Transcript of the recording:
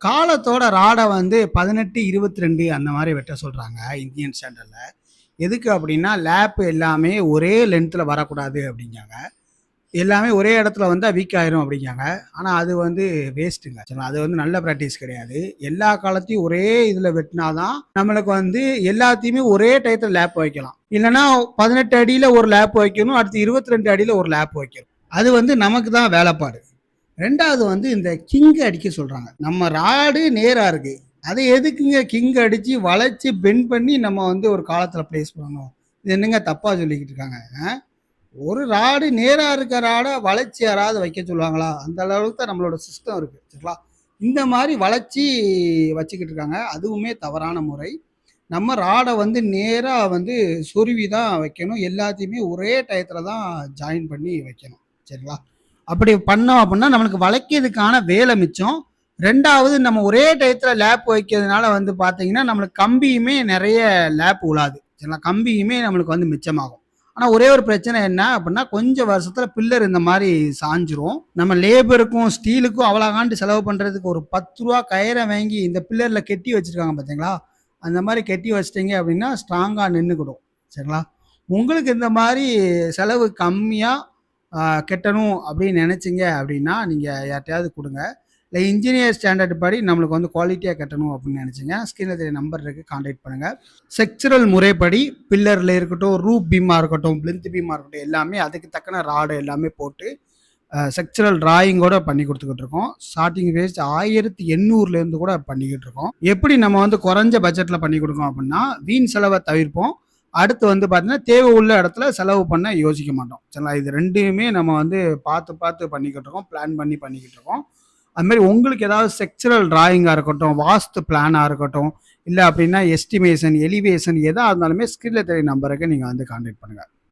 காலத்தோட ராடை வந்து 18, 22 அந்த மாதிரி வெட்ட சொல்கிறாங்க இந்தியன் ஸ்டாண்டர்டில். எதுக்கு அப்படின்னா லேப் எல்லாமே ஒரே லென்த்தில் வரக்கூடாது அப்படிங்காங்க. எல்லாமே ஒரே இடத்துல வந்தால் வீக் ஆயிரும் அப்படிங்காங்க. ஆனால் அது வந்து வேஸ்ட்டுங்க. சரிங்களா, அது வந்து நல்ல ப்ராக்டிஸ் கிடையாது. எல்லா காலத்தையும் ஒரே இதில் வெட்டினாதான் நம்மளுக்கு வந்து எல்லாத்தையுமே ஒரே டயத்தில் லேப் வைக்கலாம். இல்லைன்னா 18 அடியில் ஒரு லேப் வைக்கணும், அடுத்து 22 அடியில் ஒரு லேப் வைக்கணும். அது வந்து நமக்கு தான் வேலைப்பாடு. ரெண்டாவது வந்து இந்த கிங் அடிக்க சொல்கிறாங்க. நம்ம ராடு நேராக இருக்குது, அதை எதுக்குங்க கிங் அடித்து வளைச்சி பெண்ட் பண்ணி நம்ம வந்து ஒரு காலத்தில் ப்ளேஸ் பண்ணணும்? இது என்னங்க தப்பாக சொல்லிக்கிட்டு இருக்காங்க? ஒரு ராடு நேராக இருக்க ராடை வளைச்சி யாராவது வைக்க சொல்லுவாங்களா? அந்த அளவுக்கு தான் நம்மளோட சிஸ்டம் இருக்குது. சரிங்களா, இந்த மாதிரி வளைச்சி வச்சுக்கிட்டு இருக்காங்க. அதுவுமே தவறான முறை. நம்ம ராடை வந்து நேராக வந்து சொருவி தான் வைக்கணும். எல்லாத்தையுமே ஒரே டயத்தில் தான் ஜாயின் பண்ணி வைக்கணும். சரிங்களா, அப்படி பண்ணோம் அப்படின்னா நம்மளுக்கு வளைக்கிறதுக்கான வேலை மிச்சம். ரெண்டாவது, நம்ம ஒரே டயத்தில் லேப் வைக்கிறதுனால வந்து பார்த்தீங்கன்னா நம்மளுக்கு கம்பியுமே நிறைய லேப் உழாது. சரிங்களா, கம்பியுமே நம்மளுக்கு வந்து மிச்சமாகும். ஆனால் ஒரே ஒரு பிரச்சனை என்ன அப்படின்னா, கொஞ்சம் வருஷத்தில் பில்லர் இந்த மாதிரி சாஞ்சிரும். நம்ம லேபருக்கும் ஸ்டீலுக்கும் அவ்வளோகாண்டு செலவு பண்ணுறதுக்கு ஒரு 10 ரூபா கயிறை வாங்கி இந்த பில்லரில் கெட்டி வச்சுருக்காங்க பார்த்தீங்களா? அந்த மாதிரி கெட்டி வச்சிட்டிங்க அப்படின்னா ஸ்ட்ராங்காக நின்றுக்கிடும். சரிங்களா, உங்களுக்கு இந்த மாதிரி செலவு கம்மியாக கெட்டணும் அப்படின்னு நினச்சிங்க அப்படின்னா நீங்கள் யார்ட்டையாவது கொடுங்க. இல்லை இன்ஜினியர் ஸ்டாண்டர்ட் படி நம்மளுக்கு வந்து குவாலிட்டியாக கட்டணும் அப்படின்னு நினச்சிங்க, ஸ்க்ரீனில் தெரிய நம்பர் இருக்குது, கான்டாக்ட் பண்ணுங்கள். செக்சுரல் முறைப்படி பில்லரில் இருக்கட்டும், ரூப் பீமாக இருக்கட்டும், பிளிந்த் பீமாக இருக்கட்டும், எல்லாமே அதுக்கு தக்கன ராடு எல்லாமே போட்டு செக்சுரல் டிராயிங்கோட பண்ணி கொடுத்துக்கிட்டு இருக்கோம். ஸ்டார்டிங் ரேஞ்ச் 1800 கூட பண்ணிக்கிட்டு இருக்கோம். எப்படி நம்ம வந்து குறைஞ்ச பட்ஜெட்டில் பண்ணி கொடுக்கோம் அப்படின்னா வீண் செலவை தவிர்ப்போம். அடுத்து வந்து பார்த்தீங்கன்னா தேவை உள்ள இடத்துல செலவு பண்ண யோசிக்க மாட்டோம். சரிங்களா, இது ரெண்டுமே நம்ம வந்து பார்த்து பண்ணிக்கிட்டு இருக்கோம், பிளான் பண்ணி பண்ணிக்கிட்டு இருக்கோம். அது மாதிரி உங்களுக்கு ஏதாவது செக்சுரல் டிராயிங்காக இருக்கட்டும், வாஸ்து பிளானாக இருக்கட்டும், இல்லை அப்படின்னா எஸ்டிமேஷன், எலிவேஷன் எதாக இருந்தாலுமே ஸ்க்ரீனில் தெரிய நம்பருக்கு நீங்கள் வந்து கான்டாக்ட் பண்ணுங்கள்.